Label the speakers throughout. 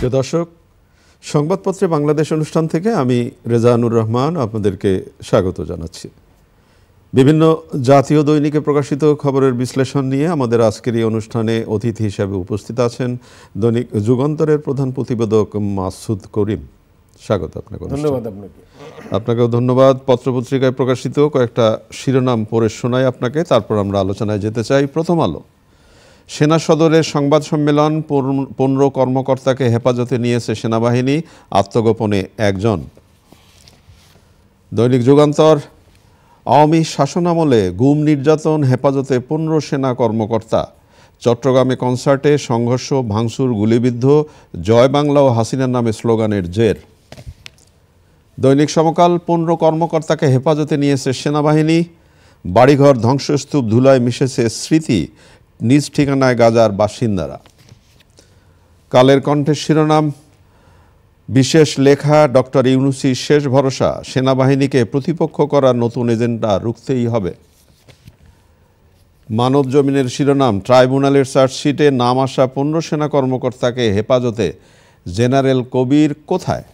Speaker 1: প্রিয় দর্শক, সংবাদপত্রে বাংলাদেশ অনুষ্ঠান থেকে আমি রেজানুর রহমান আপনাদেরকে স্বাগত জানাচ্ছি। বিভিন্ন জাতীয় দৈনিকে প্রকাশিত খবরের বিশ্লেষণ নিয়ে আমাদের আজকের এই অনুষ্ঠানে অতিথি হিসেবে উপস্থিত আছেন দৈনিক যুগান্তরের প্রধান প্রতিবেদক মাসুদ করিম। স্বাগত আপনাকে।
Speaker 2: ধন্যবাদ আপনাকে।
Speaker 1: আপনাকেও ধন্যবাদ। পত্রপত্রিকায় প্রকাশিত কয়েকটা শিরোনাম পড়ে শোনাই আপনাকে, তারপর আমরা আলোচনায় যেতে চাই। প্রথম আলো, সেনা সদরের সংবাদ সম্মেলন, 15 কর্মকর্তাকে হেফাজতে নিয়েছে সেনাবাহিনী, আত্মগোপনে একজন। দৈনিক যুগান্তর, আওয়ামী শাসনামলে গুম নির্যাতন, হেফাজতে 15 সেনা কর্মকর্তা। চট্টগ্রামে কনসার্টে সংঘর্ষ, ভাঙচুর, গুলিবিদ্ধ, জয় বাংলা ও হাসিনার নামে স্লোগানের জের। দৈনিক সমকাল, 15 কর্মকর্তাকে হেফাজতে নিয়েছে সেনাবাহিনী, বাড়িঘর ধ্বংসস্তূপ, ধুলায় মিশেছে স্মৃতি, নিজ ঠিকানায় গাজার বাসিন্দারা। কালের কণ্ঠের শিরোনাম, বিশেষ লেখা, ডক্টর ইউনূসীর শেষ ভরসা, সেনাবাহিনীকে প্রতিপক্ষ করার নতুন এজেন্ডা রুখতেই হবে। মানব জমিনের শিরোনাম, ট্রাইব্যুনালের চার্জশিটে নাম আসা 15 সেনা কর্মকর্তাকে হেফাজতে, জেনারেল কবির কোথায়?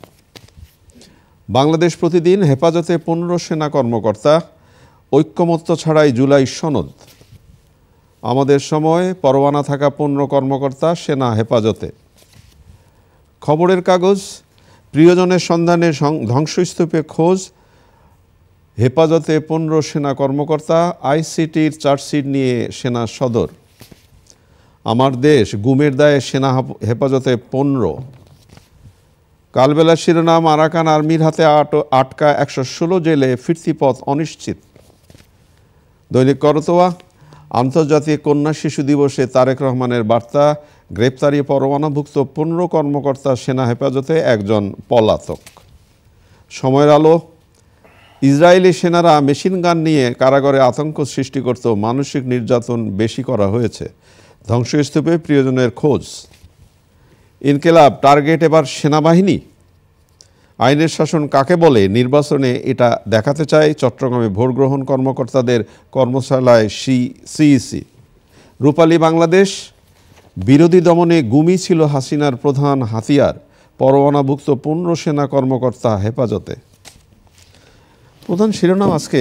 Speaker 1: বাংলাদেশ প্রতিদিন, হেফাজতে 15 সেনা কর্মকর্তা, ঐক্যমত্য ছাড়াই জুলাই সনদ। আমাদের সময়, পরোয়ানা থাকা 15 কর্মকর্তা সেনা হেফাজতে। খবরের কাগজ, প্রিয়জনের সন্ধানে ধ্বংসস্তূপে খোঁজ, হেফাজতে 15 সেনা কর্মকর্তা, আইসিটির চার্জশিট নিয়ে সেনা সদর। আমার দেশ, গুমের দায়ে সেনা হেফাজতে 15। কালবেলার শিরোনাম, আরাকান আর্মির হাতে আটকা 116 জেলে ফিরতি পথ অনিশ্চিত। দৈনিক করতোয়া, আন্তর্জাতিক কন্যা শিশু দিবসে তারেক রহমানের বার্তা, গ্রেপ্তারি পরোয়ানাভুক্ত 15 কর্মকর্তা সেনা হেফাজতে, একজন পলাতক। সময়ের আলো, ইসরায়েলি সেনারা মেশিন গান নিয়ে কারাগারে আতঙ্ক সৃষ্টি করত, মানসিক নির্যাতন বেশি করা হয়েছে, ধ্বংসস্তূপে প্রিয়জনের খোঁজ। ইনকিলাব, টার্গেট এবার সেনাবাহিনী, আইনের শাসন কাকে বলে, নির্বাচনে এটা দেখাতে চায়, চট্টগ্রামে ভোট গ্রহণ কর্মকর্তাদের কর্মশালায় সিইসি। রূপালী বাংলাদেশ, বিরোধী দমনে গুমই ছিল হাসিনার প্রধান হাতিয়ার, পরোয়ানাভুক্ত 15 সেনা কর্মকর্তা হেফাজতে। প্রধান শিরোনাম আজকে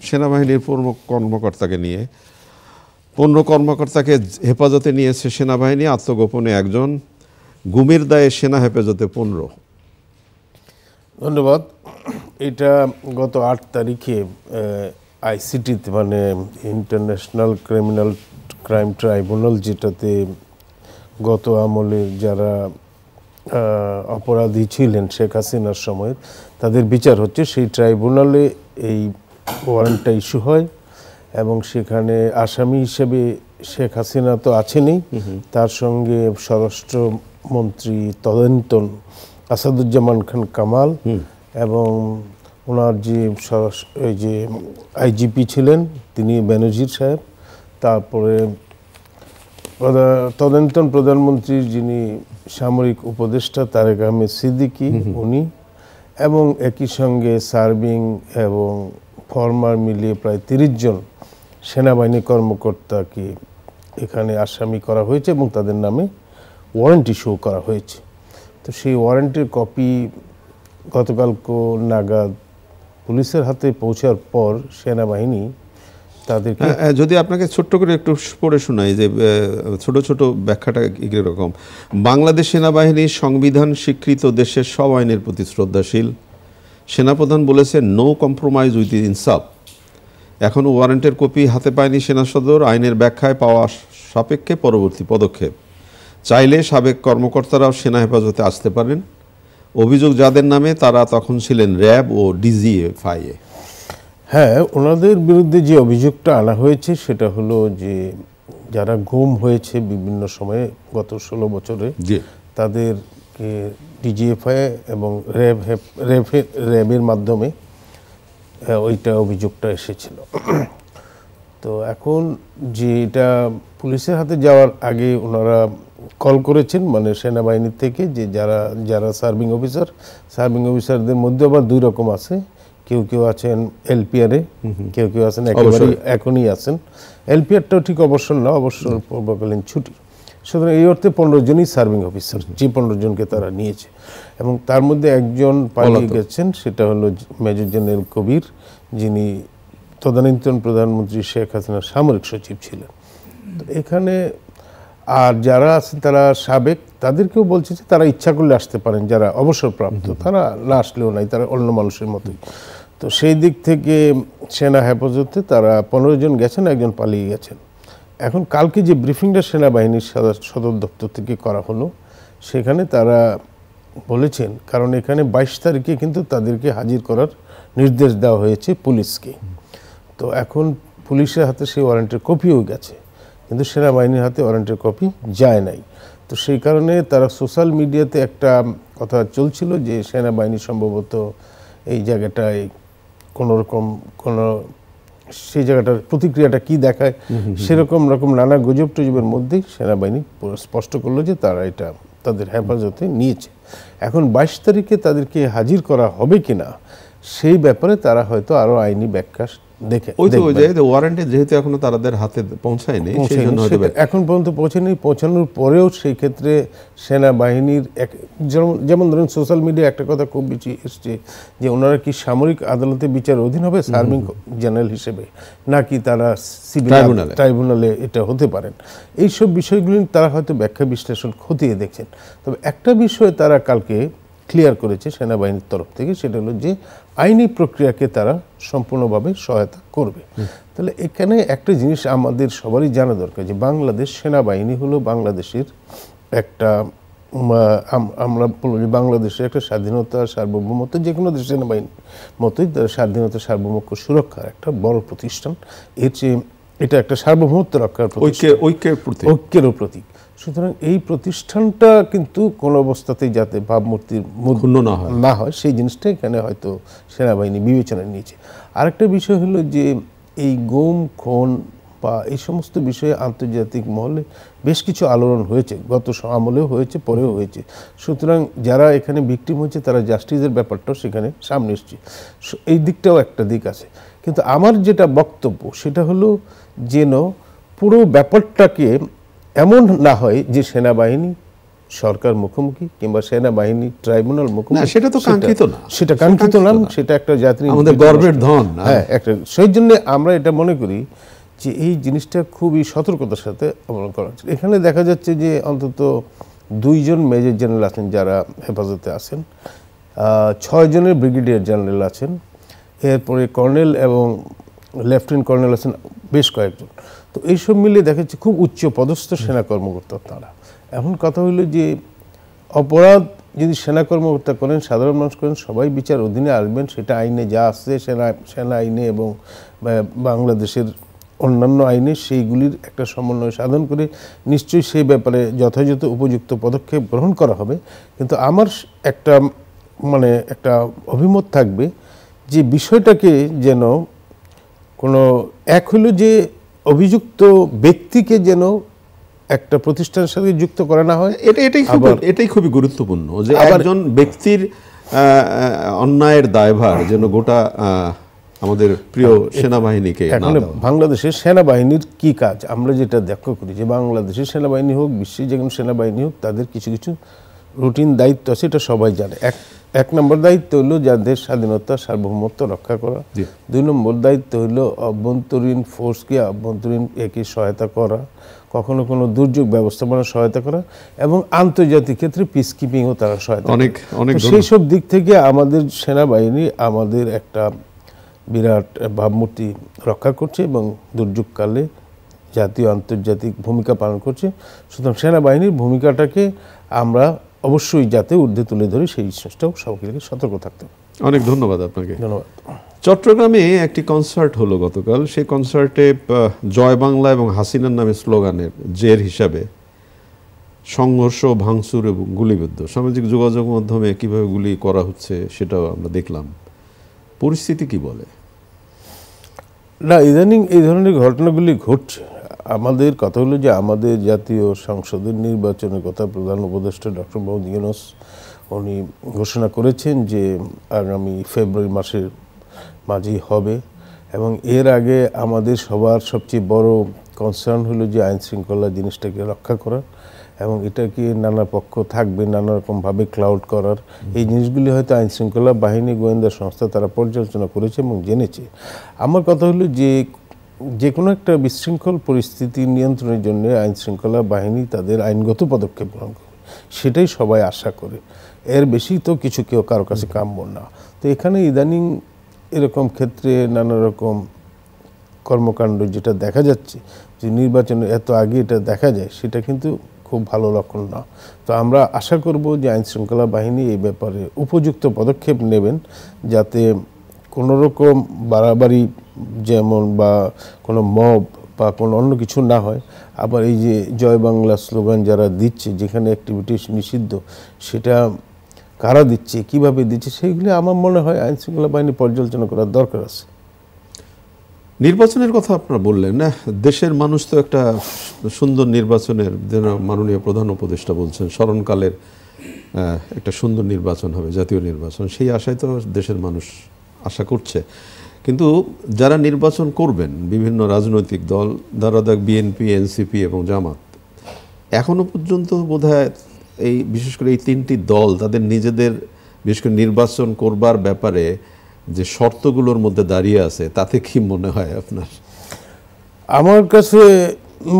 Speaker 1: সেনাবাহিনীর 15 কর্মকর্তাকে নিয়ে। 15 কর্মকর্তাকে হেফাজতে নিয়েছে সেনাবাহিনী, আত্মগোপনে একজন, গুমের দায়ে সেনা হেফাজতে 15।
Speaker 2: ধন্যবাদ। এটা গত 8 তারিখে আইসিটিতে, মানে ইন্টারন্যাশনাল ক্রাইম ট্রাইব্যুনাল, যেটাতে গত আমলে যারা অপরাধী ছিলেন শেখ হাসিনার সময় তাদের বিচার হচ্ছে, সেই ট্রাইব্যুনালে এই ওয়ারেন্টটা ইস্যু হয় এবং সেখানে আসামি হিসেবে শেখ হাসিনা তো আছেনই, তার সঙ্গে স্বরাষ্ট্রমন্ত্রী তদানীন্তন আসাদুজ্জামান খান কামাল এবং ওনার যে আইজিপি ছিলেন তিনি বেনজির সাহেব, তারপরে তদানীন্তন প্রধানমন্ত্রীর যিনি সামরিক উপদেষ্টা তারেক আহমেদ সিদ্দিকী উনি, এবং একই সঙ্গে সার্ভিং এবং ফর্মার মিলিয়ে প্রায় 30 জন সেনাবাহিনী কর্মকর্তাকে এখানে আসামি করা হয়েছে এবং তাদের নামে ওয়ারেন্ট ইস্যু করা হয়েছে। তো সেই ওয়ারেন্টের কপি গতকালকে নাগাদ পুলিশের হাতে পৌঁছার পর সেনাবাহিনী তাদেরকে,
Speaker 1: যদি আপনাকে ছোট্ট করে একটু পড়ে শোনাই যে ছোট ছোট ব্যাখ্যাটা এরকম, বাংলাদেশ সেনাবাহিনী সংবিধান স্বীকৃত দেশের সব আইনের প্রতি শ্রদ্ধাশীল। সেনাপ্রধান বলেছেন নো কম্প্রোমাইজ উইথ ইনসাফ। এখনও ওয়ারেন্টের কপি হাতে পায়নি সেনা সদর, আইনের ব্যাখ্যায় পাওয়া সাপেক্ষে পরবর্তী পদক্ষেপ। চাইলে সাবেক কর্মকর্তারাও সেনা হেফাজতে আসতে পারেন। অভিযোগ যাদের নামে তারা তখন ছিলেন র্যাব ও ডিজিএফআইএ।
Speaker 2: হ্যাঁ, ওনাদের বিরুদ্ধে যে অভিযোগটা আনা হয়েছে সেটা হলো যে যারা গুম হয়েছে বিভিন্ন সময়ে গত 16 বছরে, তাদেরকে ডিজিএফআই এবং র্যাবের মাধ্যমে ওইটা অভিযোগটা এসেছিল। তো এখন যে এটা পুলিশের হাতে যাওয়ার আগে ওনারা কল করেছেন, মানে সেনাবাহিনীর থেকে, যে যারা সার্ভিং অফিসারদের মধ্যে আবার 2 রকম আছে। কেউ কেউ আছেন এলপিআরে, কেউ আছেন একেবারে এখনই আছেন। এলপিআরটাও ঠিক অবসর না, অবসর পূর্বকালীন ছুটি। সুতরাং এই অর্থে 15 জনই সার্ভিং অফিসার, যে 15 জনকে তারা নিয়েছে, এবং তার মধ্যে একজন পালিয়ে গেছেন, সেটা হলো মেজর জেনারেল কবির, যিনি তদানীন্তন প্রধানমন্ত্রী শেখ হাসিনার সামরিক সচিব ছিলেন। তো এখানে আর যারা আছেন তারা সাবেক, তাদেরকেও বলছে যে তারা ইচ্ছা করলে আসতে পারেন, যারা অবসরপ্রাপ্ত তারা না আসলেও নাই, তারা অন্য মানুষের মতোই। তো সেই দিক থেকে সেনা হেফাজতে তারা 15 জন গেছেন, একজন পালিয়ে গেছেন। এখন কালকে যে ব্রিফিংটা সেনাবাহিনীর সদর দপ্তর থেকে করা হলো, সেখানে তারা বলেছেন, কারণ এখানে 22 তারিখে কিন্তু তাদেরকে হাজির করার নির্দেশ দেওয়া হয়েছে পুলিশকে। তো এখন পুলিশের হাতে সেই ওয়ারেন্টের কপিও গেছে, কিন্তু সেনাবাহিনীর হাতে ওয়ারেন্টের কপি যায় নাই। তো সেই কারণে তারা সোশ্যাল মিডিয়াতে একটা কথা চলছিল যে সেনাবাহিনী সম্ভবত এই জায়গাটায় কোনোরকম সেই জায়গাটার প্রতিক্রিয়াটা কি দেখায়, সেরকম নানা গুজব টুজবের মধ্যেই সেনাবাহিনী স্পষ্ট করলো যে তারা এটা তাদের হেফাজতে নিয়েছে। এখন 22 তারিখে তাদেরকে হাজির করা হবে কিনা সেই ব্যাপারে তারা হয়তো আরো আইনি ব্যাখ্যা দেখে,
Speaker 1: ওয়ারেন্টে যেহেতু এখনো তাদের হাতে পৌঁছায়নি,
Speaker 2: এখন পর্যন্ত পৌঁছায়নি, পৌঁছানোর পরেও সেই ক্ষেত্রে সেনাবাহিনীর যেমন ধরুন সোশ্যাল মিডিয়া একটা কথা খুব বেশি এসছে যে ওনারা কি সামরিক আদালতে বিচার অধীন হবে সার্ভিং জেনারেল হিসেবে, নাকি তারা সিভিল ট্রাইব্যুনালে এটা হতে পারেন। এইসব বিষয়গুলি তারা হয়তো ব্যাখ্যা বিশ্লেষণ খতিয়ে দেখছেন। তবে একটা বিষয় তারা কালকে ক্লিয়ার করেছে সেনাবাহিনীর তরফ থেকে, সেটা হলো যে আইনি প্রক্রিয়াকে তারা সম্পূর্ণভাবে সহায়তা করবে। তাহলে এখানে একটা জিনিস আমাদের সবারই জানা দরকার যে বাংলাদেশ সেনাবাহিনী হলো বাংলাদেশের একটা, আমরা বলবো যে বাংলাদেশের একটা স্বাধীনতা সার্বভৌমত্ব, যে কোনো দেশের সেনাবাহিনীর মতোই স্বাধীনতা সার্বভৌমত্ব সুরক্ষার একটা বড় প্রতিষ্ঠান। এর চেয়ে এটা একটা সার্বভৌমত্ব রক্ষার ঐক্যেরও প্রতীক। সুতরাং এই প্রতিষ্ঠানটা কিন্তু কোনো অবস্থাতেই যাতে ভাবমূর্তির ক্ষুণ্ণ না হয় সেই জিনিসটা এখানে হয়তো সেনাবাহিনী বিবেচনায় নিয়েছে। আরেকটা বিষয় হলো যে এই গুম খুন বা এই সমস্ত বিষয়ে আন্তর্জাতিক মহলে বেশ কিছু আলোড়ন হয়েছে, গত আমলেও হয়েছে, পরেও হয়েছে। সুতরাং যারা এখানে ভিকটিম হয়েছে তারা জাস্টিসের ব্যাপারটাও সেখানে সামনে এসছে, এই দিকটাও একটা দিক আছে। কিন্তু আমার যেটা বক্তব্য সেটা হলো যেন পুরো ব্যাপারটাকে এমন না হয় যে সেনাবাহিনী সরকার মুখোমুখি কিংবা সেনাবাহিনী ট্রাইব্যুনাল মুখোমুখি, সেটা তো কাঙ্ক্ষিত না, সেটা কাঙ্ক্ষিত না, সেটা একটা জাতির
Speaker 1: আমাদের গর্বের ধন।
Speaker 2: হ্যাঁ, একটা সেই জন্য আমরা এটা মনে করি যে এই জিনিসটা খুবই সতর্কতার সাথে অবলম্বন করা হচ্ছে। এখানে দেখা যাচ্ছে যে অন্তত 2 জন মেজর জেনারেল আছেন যারা হেফাজতে আছেন, 6 জনের ব্রিগেডিয়ার জেনারেল আছেন, এরপরে কর্নেল এবং লেফটেন্যান্ট কর্নেল আছেন বেশ কয়েকজন। তো এইসব মিলিয়ে দেখা যাচ্ছে খুব উচ্চ পদস্থ সেনা কর্মকর্তা তারা। এখন কথা হলো যে অপরাধ যদি সেনা কর্মকর্তা করেন, সাধারণ মানুষ করেন, সবাই বিচার অধীনে আসবেন, সেটা আইনে যা আসছে সেনা আইনে এবং বাংলাদেশের অন্যান্য আইনে সেইগুলির একটা সমন্বয় সাধন করে নিশ্চয়ই সেই ব্যাপারে যথাযথ উপযুক্ত পদক্ষেপ গ্রহণ করা হবে। কিন্তু আমার একটা অভিমত থাকবে যে বিষয়টাকে যেন কোনো এক হলো যে অভিযুক্ত ব্যক্তিকে যেন একটা প্রতিষ্ঠানের সাথে যুক্ত করা না হয়,
Speaker 1: এটাই খুবই গুরুত্বপূর্ণ যে একজন ব্যক্তির অন্যায়ের দায়ভার যেন গোটা আমাদের প্রিয় সেনাবাহিনীকে না দেওয়া।
Speaker 2: বাংলাদেশের সেনাবাহিনীর কি কাজ আমরা যেটা লক্ষ্য করি যে বাংলাদেশের সেনাবাহিনী হোক, বিশ্বের যে কোনো সেনাবাহিনী হোক, তাদের কিছু কিছু রুটিন দায়িত্ব আছে, এটা সবাই জানে। এক নম্বর দায়িত্ব হলো যাদের স্বাধীনতা সার্বভৌমত্ব রক্ষা করা। 2 নম্বর দায়িত্ব হলো অভ্যন্তরীণ ফোর্সকে অভ্যন্তরীণ একে সহায়তা করা, কখনো কোনো দুর্যোগ ব্যবস্থাপনা সহায়তা করা, এবং আন্তর্জাতিক ক্ষেত্রে পিস কিপিংও তারা সহায়তা করে। সেই সব দিক থেকে আমাদের সেনাবাহিনী আমাদের একটা বিরাট ভাবমূর্তি রক্ষা করছে এবং দুর্যোগকালে জাতীয় আন্তর্জাতিক ভূমিকা পালন করছে। সুতরাং সেনাবাহিনীর ভূমিকাটাকে আমরা অবশ্যই যাতে ঊর্ধ্বে তুলে ধরি সেই জিনিসটাও সকলকে সতর্ক থাকতে হবে।
Speaker 1: অনেক ধন্যবাদ আপনাকে।
Speaker 2: ধন্যবাদ।
Speaker 1: চট্টগ্রামে একটি কনসার্ট হলো গতকাল। সেই কনসার্টে জয় বাংলা এবং হাসিনার নামে স্লোগানের জের হিসাবে সংঘর্ষ, ভাঙচুর এবং গুলিবিদ্ধ, সামাজিক যোগাযোগ মাধ্যমে কিভাবে গুলি করা হচ্ছে সেটাও আমরা দেখলাম। পরিস্থিতি কি বলে?
Speaker 2: না, ইদানিং এই ধরনের ঘটনাগুলি ঘটছে। আমাদের কথা হলো যে আমাদের জাতীয় সংসদের নির্বাচনের কথা প্রধান উপদেষ্টা ডক্টর মোহাম্মদ ইউনূস উনি ঘোষণা করেছেন যে আগামী ফেব্রুয়ারি মাসের মাঝেই হবে, এবং এর আগে আমাদের সবার সবচেয়ে বড় কনসার্ন হলো যে আইন শৃঙ্খলা জিনিসটাকে রক্ষা করার এবং এটাকে নানা পক্ষ থাকবে নানা রকমভাবে ক্লাউড করার, এই জিনিসগুলি হয়তো আইন শৃঙ্খলা বাহিনী গোয়েন্দা সংস্থা তারা পর্যালোচনা করেছে এবং জেনেছে। আমার কথা হলো যে কোনো একটা বিশৃঙ্খল পরিস্থিতি নিয়ন্ত্রণের জন্য আইন শৃঙ্খলা বাহিনী তাদের আইনগত পদক্ষেপ গ্রহণ করে, সেটাই সবাই আশা করে। এর বেশি তো কিছু কেউ কারো কাছে কাম্য না। তো এখানে ইদানিং এরকম ক্ষেত্রে নানা রকম কর্মকাণ্ড যেটা দেখা যাচ্ছে, যে নির্বাচনের এত আগে এটা দেখা যায়, সেটা কিন্তু খুব ভালো লক্ষণ না। তো আমরা আশা করব যে আইন শৃঙ্খলা বাহিনী এই ব্যাপারে উপযুক্ত পদক্ষেপ নেবেন, যাতে কোনো রকম বাড়াবাড়ি যেমন বা কোনো মব বা কোনো অন্য কিছু না হয়। আবার এই যে জয় বাংলা স্লোগান যারা দিচ্ছে, যেখানে অ্যাক্টিভিটিস নিষিদ্ধ, সেটা কারা দিচ্ছে, কিভাবে দিচ্ছে, সেইগুলি আমার মনে হয় আইন শৃঙ্খলা বাহিনী পর্যালোচনা করার দরকার আছে।
Speaker 1: নির্বাচনের কথা আপনারা বললেন না, দেশের মানুষ তো একটা সুন্দর নির্বাচনের যেন মাননীয় প্রধান উপদেষ্টা বলছেন স্মরণকালের একটা সুন্দর নির্বাচন হবে, জাতীয় নির্বাচন, সেই আশায় তো দেশের মানুষ আশা করছে। কিন্তু যারা নির্বাচন করবেন বিভিন্ন রাজনৈতিক দল, ধরা যাক বিএনপি, এনসিপি এবং জামাত, এখনো পর্যন্ত বোধহয় এই বিশেষ করে এই তিনটি দল তাদের নিজেদের বিশেষ করে নির্বাচন করবার ব্যাপারে যে শর্তগুলোর মধ্যে দাঁড়িয়ে আছে, তাতে কি মনে হয় আপনার?
Speaker 2: আমার কাছে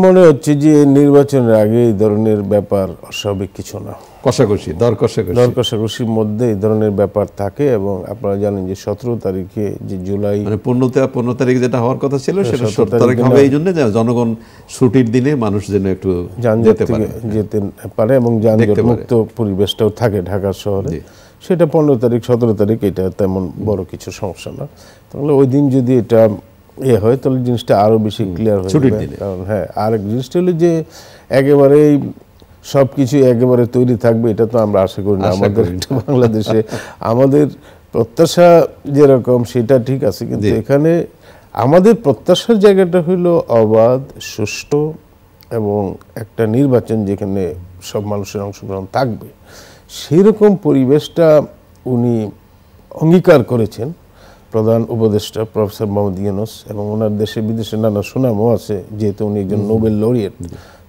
Speaker 2: মনে হচ্ছে যে নির্বাচনের আগে এই ধরনের ব্যাপার অস্বাভাবিক কিছু না।
Speaker 1: কষাকষি, দর
Speaker 2: কষাকষির মধ্যে এই ধরনের ব্যাপার থাকে। এবং আপনারা জানেন যে 17 তারিখে যে জুলাই,
Speaker 1: মানে 15 তারিখে যেটা হওয়ার কথা ছিল সেটা 17 তারিখ হবে, এই জন্য জনগণ ছুটির দিনে মানুষ যেন একটু
Speaker 2: যেতে পারে এবং যানজট মুক্ত পরিবেশটাও থাকে ঢাকা শহরে। সেটা 15 তারিখ 17 তারিখ এটা তেমন বড় কিছু সমস্যা না। তাহলে ওই দিন যদি এটা হয় তাহলে জিনিসটা আরো বেশি ক্লিয়ার হয়ে যাবে। কারণ হ্যাঁ, আরেক জিনিসটা হলো যে একেবারেই সব কিছু একেবারে তৈরি থাকবে এটা তো আমরা আশা করি না। আমাদের বাংলাদেশে আমাদের প্রত্যাশা যেরকম সেটা ঠিক আছে, কিন্তু এখানে আমাদের প্রত্যাশার জায়গাটা হইল অবাধ, সুষ্ঠু এবং একটা নির্বাচন যেখানে সব মানুষের অংশগ্রহণ থাকবে, সেরকম পরিবেশটা উনি অঙ্গীকার করেছেন প্রধান উপদেষ্টা প্রফেসর মোহাম্মদ ইউনূস। এবং ওনার দেশে বিদেশে নানা সুনামও আছে, যেহেতু উনি একজন নোবেল লরিয়েট।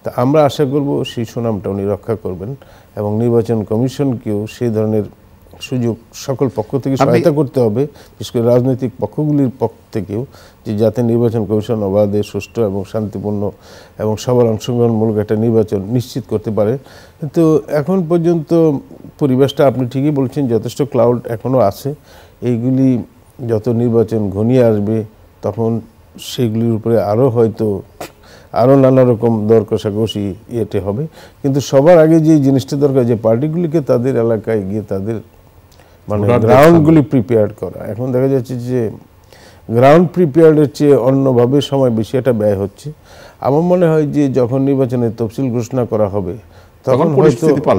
Speaker 2: তা আমরা আশা করব সেই সুনামটা উনি রক্ষা করবেন এবং নির্বাচন কমিশনকেও সেই ধরনের সুযোগ সকল পক্ষ থেকে সহায়তা করতে হবে, বিশেষ করে রাজনৈতিক পক্ষগুলির পক্ষ থেকেও, যে যাতে নির্বাচন কমিশন অবাধে, সুষ্ঠু এবং শান্তিপূর্ণ এবং সবার অংশগ্রহণমূলক একটা নির্বাচন নিশ্চিত করতে পারে। কিন্তু এখন পর্যন্ত পরিবেশটা আপনি ঠিকই বলছেন, যথেষ্ট ক্লাউড এখনও আছে। এইগুলি যত নির্বাচন ঘনিয়ে আসবে তখন সেগুলির উপরে আরও নানা রকম দর কষাকষি ইয়েতে হবে। কিন্তু সবার আগে যে জিনিসটা দরকার, যে পার্টিগুলিকে তাদের এলাকায় গিয়ে তাদের মানে গ্রাউন্ডগুলি প্রিপেয়ার করা। এখন দেখা যাচ্ছে যে গ্রাউন্ড প্রিপেয়ারের চেয়ে অন্যভাবে সময় বেশি একটা ব্যয় হচ্ছে। আমার মনে হয় যে যখন নির্বাচনের তফসিল ঘোষণা করা হবে তখন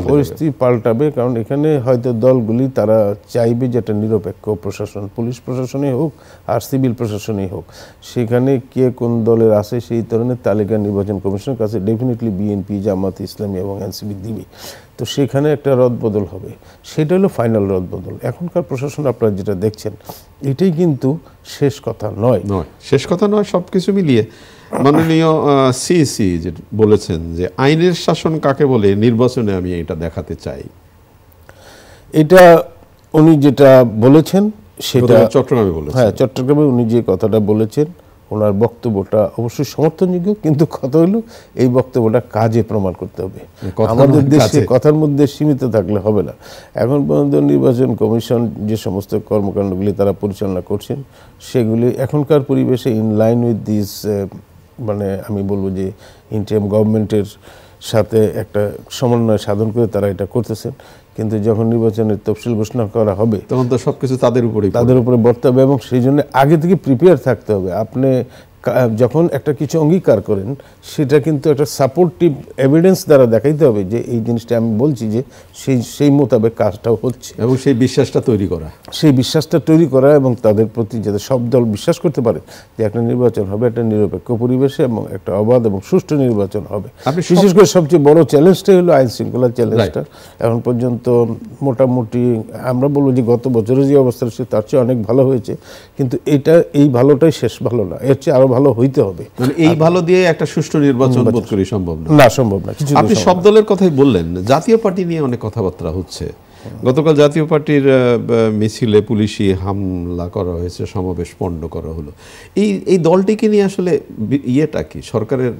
Speaker 2: পরিস্থিতি পাল্টাবে। কারণ এখানে হয়তো দলগুলি তারা চাইবে যে একটা নিরপেক্ষ প্রশাসন, পুলিশ প্রশাসনই হোক আর সিভিল প্রশাসনই হোক, সেখানে কে কোন দলের আছে সেই ধরনের তালিকা নির্বাচন কমিশনের কাছে ডেফিনেটলি বিএনপি, জামাত ইসলামী এবং এনসিপি দিবে। তো সেখানে একটা রদবদল হবে, সেটা হলো ফাইনাল রদবদল। এখনকার প্রশাসন আপনারা যেটা দেখছেন এটাই কিন্তু শেষ কথা নয়,
Speaker 1: শেষ কথা নয়। সব কিছু মিলিয়ে মাননীয় সিইসি যে বলেছেন যে আইনের শাসন কাকে বলে নির্বাচনে আমি এটা দেখাতে চাই,
Speaker 2: এটা উনি যেটা বলেছেন সেটা
Speaker 1: চট্টগ্রামে বলেছেন।
Speaker 2: হ্যাঁ, চট্টগ্রামে উনি যে কথাটা বলেছেন ওনার বক্তব্যটা অবশ্যই সমর্থনযোগ্য, কিন্তু কথা হলো এই বক্তব্যটা কাজে প্রমাণ করতে হবে। আমাদের দেশে কথার মধ্যে সীমিত থাকলে হবে না। এখন পর্যন্ত নির্বাচন কমিশন যে সমস্ত কর্মকাণ্ডগুলি তারা পরিচালনা করছেন সেগুলি এখনকার পরিবেশে ইন লাইন উইথ দিস, মানে আমি বলবো যে ইন্টারিম গভর্নমেন্টের সাথে একটা সমন্বয় সাধন করে তারা এটা করতেছেন। কিন্তু যখন নির্বাচনের তফসিল ঘোষণা করা হবে
Speaker 1: তখন তো সবকিছু তাদের উপরে
Speaker 2: বর্তে হবে এবং সেই জন্য আগে থেকে প্রিপেয়ার থাকতে হবে। আপনি যখন একটা কিছু অঙ্গীকার করেন সেটা কিন্তু একটা সাপোর্টিভ এভিডেন্স দ্বারা দেখাইতে হবে যে এই জিনিসটা আমি বলছি যে সেই মোতাবেক কাজটাও হচ্ছে,
Speaker 1: এবং সেই বিশ্বাসটা
Speaker 2: তৈরি করা এবং তাদের প্রতি যাতে সব দল বিশ্বাস করতে পারে যে একটা নির্বাচন হবে একটা নিরপেক্ষ পরিবেশে এবং একটা অবাধ এবং সুষ্ঠু নির্বাচন হবে। বিশেষ করে সবচেয়ে বড় চ্যালেঞ্জটাই হলো আইন শৃঙ্খলা চ্যালেঞ্জটা। এখন পর্যন্ত মোটামুটি আমরা বলবো যে গত বছরের যে অবস্থা ছিল তার চেয়ে অনেক ভালো হয়েছে, কিন্তু এই ভালোটাই শেষ ভালো না, এর চেয়ে আরও ভালো হইতে হবে।
Speaker 1: মানে এই ভালো দিয়ে একটা সুষ্ঠু নির্বাচন বোধ করি সম্ভব না।
Speaker 2: না, সম্ভব না।
Speaker 1: আপনি সব দলের কথাই বললেন, জাতীয় পার্টি নিয়ে অনেক কথাবার্তা হচ্ছে। গতকাল জাতীয় পার্টির মিছিলে পুলিশি হামলা করা হয়েছে, সমাবেশ পণ্ড করা হলো। এই দলটিকে নিয়ে আসলে ইয়েটা কি, সরকারের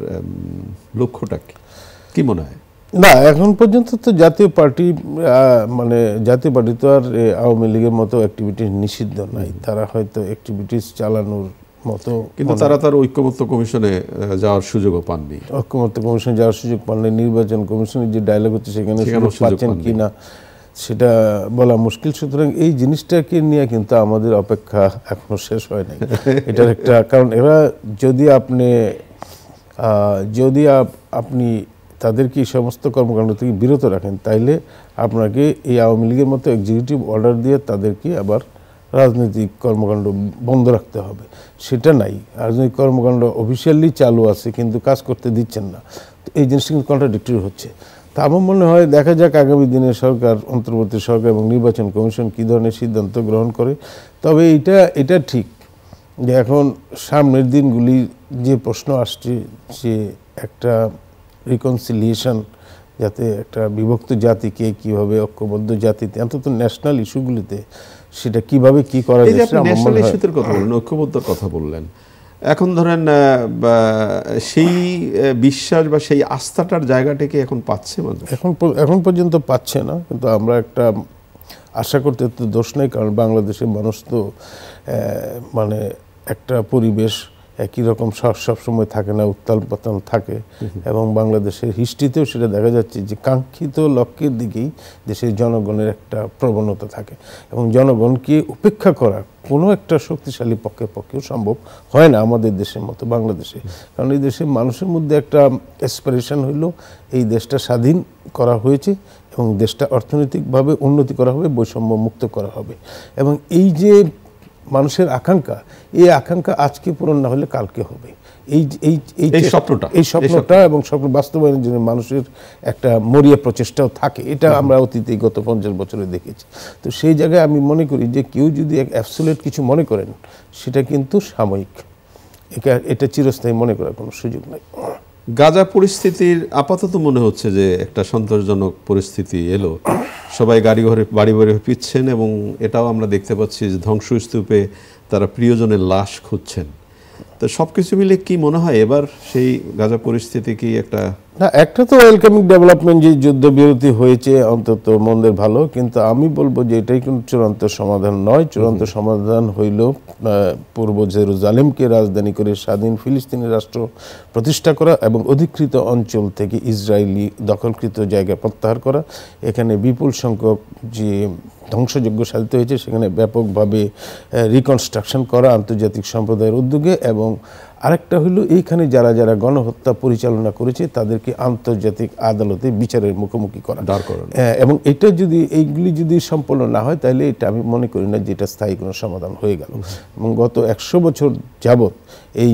Speaker 1: লক্ষ্যটা কি মনে হয়?
Speaker 2: না, এখন পর্যন্ত তো জাতীয় পার্টি মানে জাতীয় পার্টি তো আর আওয়ামী লীগের মতো অ্যাক্টিভিটিস নিষিদ্ধ নাই। তারা হয়তো অ্যাক্টিভিটিস চালানোর মতো,
Speaker 1: কিন্তু তারা তার ঐক্যমত্য কমিশনে যাওয়ার সুযোগও পাননি।
Speaker 2: ঐক্যমত্য কমিশনে যাওয়ার সুযোগ পাননি। নির্বাচন কমিশনের যে ডায়লগ হচ্ছে সেখানে সুযোগ পাচ্ছেন কিনা সেটা বলা মুশকিল। সুতরাং এই জিনিসটাকে নিয়ে কিন্তু আমাদের অপেক্ষা এখনো শেষ হয় নাই। এটার একটা কারণ, এরা যদি আপনি তাদেরকে এই সমস্ত কর্মকাণ্ড থেকে বিরত রাখেন, তাইলে আপনাকে এই আওয়ামী লীগের মতো এক্সিকিউটিভ অর্ডার দিয়ে তাদেরকে আবার রাজনৈতিক কর্মকাণ্ড বন্ধ রাখতে হবে। সেটা নাই। রাজনৈতিক কর্মকাণ্ড অফিসিয়ালি চালু আছে কিন্তু কাজ করতে দিচ্ছেন না। এই জিনিসটা কিন্তু কন্ট্রাডিক্টরি হচ্ছে। তা আমার মনে হয় দেখা যাক আগামী দিনে সরকার, অন্তর্বর্তী সরকার এবং নির্বাচন কমিশন কী ধরনের সিদ্ধান্ত গ্রহণ করে। তবে এটা ঠিক যে এখন সামনের দিনগুলি যে প্রশ্ন আসছে, যে একটা রিকনসিলিয়েশন, যাতে একটা বিভক্ত জাতিকে কীভাবে ঐক্যবদ্ধ জাতিতে অন্তত ন্যাশনাল ইস্যুগুলিতে সেটা কিভাবে কি করা যায়।
Speaker 1: ন্যাশনাল ইস্যুদের কথা বললেন, ঐক্যবদ্ধর কথা বললেন। এখন ধরেন সেই বিশ্বাস বা সেই আস্থাটার জায়গাটাকে এখন পাচ্ছে মানুষ?
Speaker 2: এখন পর্যন্ত পাচ্ছে না, কিন্তু আমরা একটা আশা করতে তো দোষ নেই। কারণ বাংলাদেশের মানুষ তো মানে একটা পরিবেশ একই রকম সবসময় থাকে না, উত্তাল পাতাল থাকে। এবং বাংলাদেশের হিস্ট্রিতেও সেটা দেখা যাচ্ছে যে কাঙ্ক্ষিত লক্ষ্যের দিকেই দেশের জনগণের একটা প্রবণতা থাকে। এবং জনগণকে উপেক্ষা করা কোনো একটা শক্তিশালী পক্ষেও সম্ভব হয় না আমাদের দেশের মতো বাংলাদেশে। কারণ এই দেশের মানুষের মধ্যে একটা অ্যাসপিরেশন হইল এই দেশটা স্বাধীন করা হয়েছে এবং দেশটা অর্থনৈতিকভাবে উন্নতি করা হবে, বৈষম্য মুক্ত করা হবে। এবং এই যে মানুষের আকাঙ্ক্ষা, এই আকাঙ্ক্ষা আজকে পূরণ না হলে কালকে হবে। এই স্বপ্নটা এবং স্বপ্ন বাস্তবায়নের জন্য মানুষের একটা মরিয়া প্রচেষ্টাও থাকে। এটা আমরা অতীতে গত 50 বছরে দেখেছি। তো সেই জায়গায় আমি মনে করি যে কেউ যদি অ্যাবসোলিউট কিছু মনে করেন, সেটা কিন্তু সাময়িক, এটা চিরস্থায়ী মনে করার কোনো সুযোগ নাই।
Speaker 1: গাজা পরিস্থিতির আপাতত মনে হচ্ছে যে একটা সন্তোষজনক পরিস্থিতি এলো। সবাই বাড়ি ঘরে ফিরছেন এবং এটাও আমরা দেখতে পাচ্ছি যে ধ্বংসস্তূপে তারা প্রিয়জনের লাশ খুঁজছেন। তো সব কিছু মিলে কি মনে হয় এবার সেই গাজা পরিস্থিতি কি
Speaker 2: একটা তো ওয়েলকামিং ডেভেলপমেন্ট, যে যুদ্ধবিরতি হয়েছে অন্তত মন্দের ভালো। কিন্তু আমি বলবো যে এটাই কিন্তু চূড়ান্ত সমাধান নয়। চূড়ান্ত সমাধান হইল পূর্ব জেরুজালেমকে রাজধানী করে স্বাধীন ফিলিস্তিনি রাষ্ট্র প্রতিষ্ঠা করা এবং অধিকৃত অঞ্চল থেকে ইসরায়েলি দখলকৃত জায়গা প্রত্যাহার করা। এখানে বিপুল সংখ্যক যে ধ্বংসযজ্ঞ সাধিত হয়েছে সেখানে ব্যাপকভাবে রিকনস্ট্রাকশন করা আন্তর্জাতিক সম্প্রদায়ের উদ্যোগে। এবং আরেকটা হইল এইখানে যারা গণহত্যা পরিচালনা করেছে তাদেরকে আন্তর্জাতিক আদালতে বিচারের মুখোমুখি করা। এবং এটা এইগুলি যদি সম্পন্ন না হয়, তাহলে এটা আমি মনে করি না যে এটা স্থায়ী কোনো সমাধান হয়ে গেল। এবং গত 100 বছর যাবৎ এই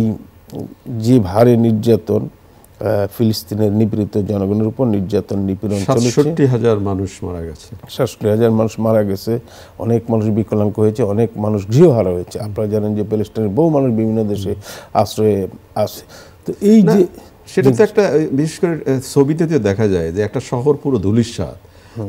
Speaker 2: যে ভারে নির্যাতন, ফিলিস্তিনের নিপীড়িত জনগণের উপর নির্যাতন নিপীড়ন চলেছে।
Speaker 1: 67,000 মানুষ মারা গেছে।
Speaker 2: 67,000 মানুষ মারা গেছে। অনেক মানুষ বিকলাঙ্গ হয়েছে, অনেক মানুষ গৃহহারা হয়েছে। আপনারা জানেন যে প্যালেস্টাইনের বহু মানুষ বিভিন্ন দেশে আশ্রয়ে আছে। তো এই যে
Speaker 1: সেটা তো একটা, বিশেষ করে ছবিতে দেখা যায় যে একটা শহর পুরো ধূলিসাৎ,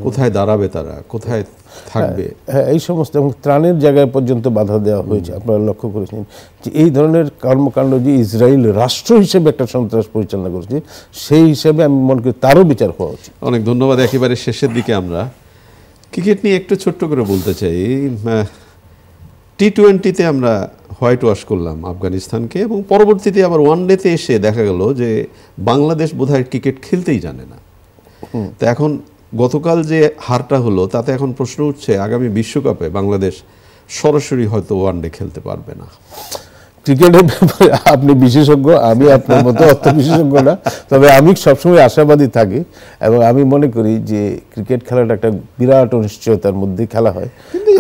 Speaker 1: কোথায় দাঁড়াবে তারা, কোথায় থাকবে,
Speaker 2: এই সমস্ত, এবং ত্রাণের জায়গায় পর্যন্ত বাধা দেওয়া হয়েছে। আপনারা লক্ষ্য করেছেন যে এই ধরনের কর্মকাণ্ড যে ইসরায়েল রাষ্ট্র হিসেবে একটা সন্ত্রাস পরিচালনা করেছে, সেই হিসেবে আমি মনে করি তারও বিচার হওয়া উচিত।
Speaker 1: অনেক ধন্যবাদ। একেবারে শেষের দিকে আমরা ক্রিকেট নিয়ে একটু ছোট্ট করে বলতে চাই। টি-20-তে আমরা হোয়াইট ওয়াশ করলাম আফগানিস্তানকে, এবং পরবর্তীতে আবার ওয়ানডেতে এসে দেখা গেল যে বাংলাদেশ বোধহয় ক্রিকেট খেলতেই জানে না। তো এখন গতকাল যে হারটা হলো তাতে এখন প্রশ্ন উঠছে আগামী বিশ্বকাপে বাংলাদেশ সরাসরি হয়তো ওয়ানডে খেলতে পারবে না।
Speaker 2: ক্রিকেটের ব্যাপারে আপনি বিশেষজ্ঞ, আমি আপনার মতো অত বিশেষজ্ঞ না। তবে আমি সবসময় আশাবাদী থাকি এবং আমি মনে করি যে ক্রিকেট খেলাটা একটা বিরাট অনিশ্চয়তার মধ্যে খেলা হয়।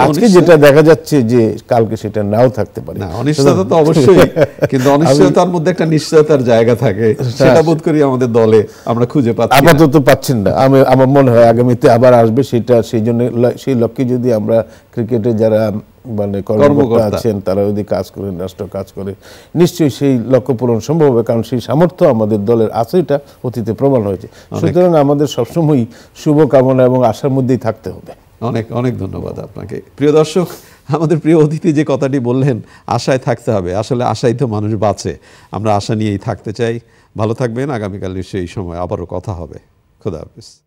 Speaker 2: আজকে যেটা দেখা যাচ্ছে যে কালকে সেটা নাও থাকতে পারে।
Speaker 1: অনিশ্চয়তা তো অবশ্যই, কিন্তু অনিশ্চয়তার মধ্যে একটা নিশ্চয়তার জায়গা থাকে, সেটা বোধ করি আমাদের দলে আমরা খুঁজে পাচ্ছি।
Speaker 2: আপাতত পাচ্ছেন না। আমার মনে হয় আগামীতে আবার আসবে সেটা। সেই জন্য সেই লক্ষ্যে যদি আমরা ক্রিকেটে যারা মানে কর্মকর্তা আছেন, তারা যদি কাজ করে, রাষ্ট্র কাজ করে, নিশ্চয়ই সেই লক্ষ্য পূরণ সম্ভব হবে, কারণ সেই সামর্থ্য আমাদের দলের আছে, এটা অতীতে প্রমাণ হয়েছে। সুতরাং আমাদের সবসময়ই শুভকামনা এবং আশার মধ্যেই থাকতে হবে।
Speaker 1: অনেক অনেক ধন্যবাদ আপনাকে। প্রিয় দর্শক, আমাদের প্রিয় অতিথি যে কথাটি বললেন, আশায় থাকতে হবে, আসলে আশাই তো মানুষ বাঁচে। আমরা আশা নিয়েই থাকতে চাই। ভালো থাকবেন। আগামীকাল নিশ্চয়ই এই সময় আবারও কথা হবে। খোদা হাফেজ।